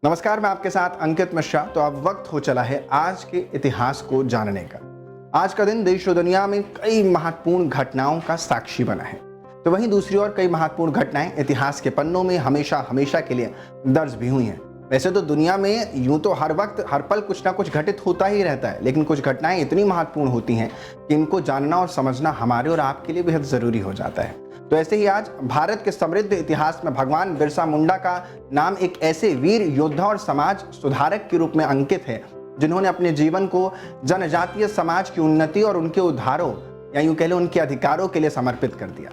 नमस्कार, मैं आपके साथ अंकित मिश्रा। तो अब वक्त हो चला है आज के इतिहास को जानने का। आज का दिन देश और दुनिया में कई महत्वपूर्ण घटनाओं का साक्षी बना है। तो वहीं दूसरी ओर कई महत्वपूर्ण घटनाएं इतिहास के पन्नों में हमेशा हमेशा के लिए दर्ज भी हुई हैं। वैसे तो दुनिया में यूं तो हर वक्त हर पल कुछ ना कुछ घटित होता ही रहता है, लेकिन कुछ घटनाएं इतनी महत्वपूर्ण होती हैं कि इनको जानना और समझना हमारे और आपके लिए बेहद जरूरी हो जाता है। तो ऐसे ही आज भारत के समृद्ध इतिहास में भगवान बिरसा मुंडा का नाम एक ऐसे वीर योद्धा और समाज सुधारक के रूप में अंकित है जिन्होंने अपने जीवन को जनजातीय समाज की उन्नति और उनके उद्धारों या यूं कह लो उनके अधिकारों के लिए समर्पित कर दिया।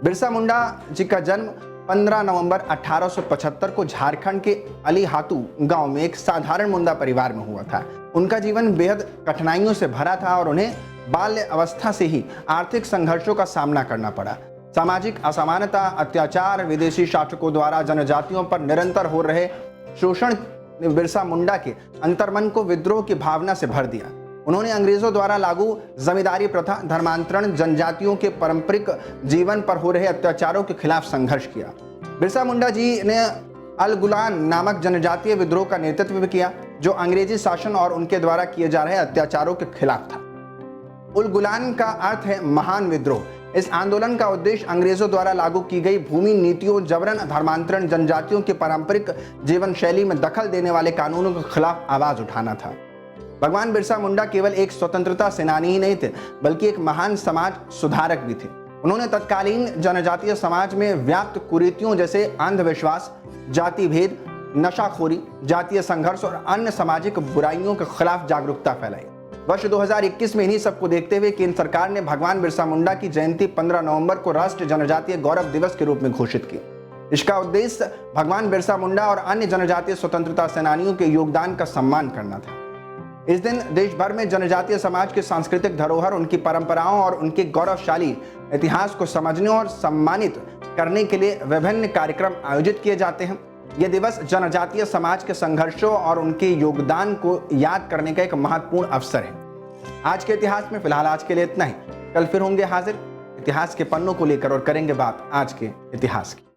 बिरसा मुंडा जी का जन्म 15 नवंबर 1875 को झारखंड के अलीहातू गांव में एक साधारण मुंडा परिवार में हुआ था। उनका जीवन बेहद कठिनाइयों से भरा था और उन्हें बाल्य अवस्था से ही आर्थिक संघर्षों का सामना करना पड़ा। सामाजिक असमानता, अत्याचार, विदेशी शासकों द्वारा जनजातियों पर निरंतर हो रहे शोषण ने बिरसा मुंडा के अंतर्मन को विद्रोह की भावना से भर दिया। उन्होंने अंग्रेजों द्वारा लागू जमींदारी प्रथा, धर्मांतरण, जनजातियों के पारंपरिक जीवन पर हो रहे अत्याचारों के खिलाफ संघर्ष किया। बिरसा मुंडा जी ने अल गुलान नामक जनजातीय विद्रोह का नेतृत्व भी किया, जो अंग्रेजी शासन और उनके द्वारा किए जा रहे अत्याचारों के खिलाफ था। उल गुलान का अर्थ है महान विद्रोह। इस आंदोलन का उद्देश्य अंग्रेजों द्वारा लागू की गई भूमि नीतियों, जबरन धर्मांतरण, जनजातियों के पारंपरिक जीवन शैली में दखल देने वाले कानूनों के खिलाफ आवाज उठाना था। भगवान बिरसा मुंडा केवल एक स्वतंत्रता सेनानी ही नहीं थे, बल्कि एक महान समाज सुधारक भी थे। उन्होंने तत्कालीन जनजातीय समाज में व्याप्त कुरीतियों जैसे अंधविश्वास, जाति भेद, नशाखोरी, जातीय संघर्ष और अन्य सामाजिक बुराइयों के खिलाफ जागरूकता फैलाई। वर्ष 2021 में इन्हीं सबको देखते हुए केंद्र सरकार ने भगवान बिरसा मुंडा की जयंती 15 नवंबर को राष्ट्रीय जनजातीय गौरव दिवस के रूप में घोषित की। इसका उद्देश्य भगवान बिरसा मुंडा और अन्य जनजातीय स्वतंत्रता सेनानियों के योगदान का सम्मान करना था। इस दिन देश भर में जनजातीय समाज के सांस्कृतिक धरोहर, उनकी परंपराओं और उनके गौरवशाली इतिहास को समझने और सम्मानित करने के लिए विभिन्न कार्यक्रम आयोजित किए जाते हैं। यह दिवस जनजातीय समाज के संघर्षों और उनके योगदान को याद करने का एक महत्वपूर्ण अवसर है। आज के इतिहास में फिलहाल आज के लिए इतना ही। कल फिर होंगे हाजिर इतिहास के पन्नों को लेकर और करेंगे बात आज के इतिहास की।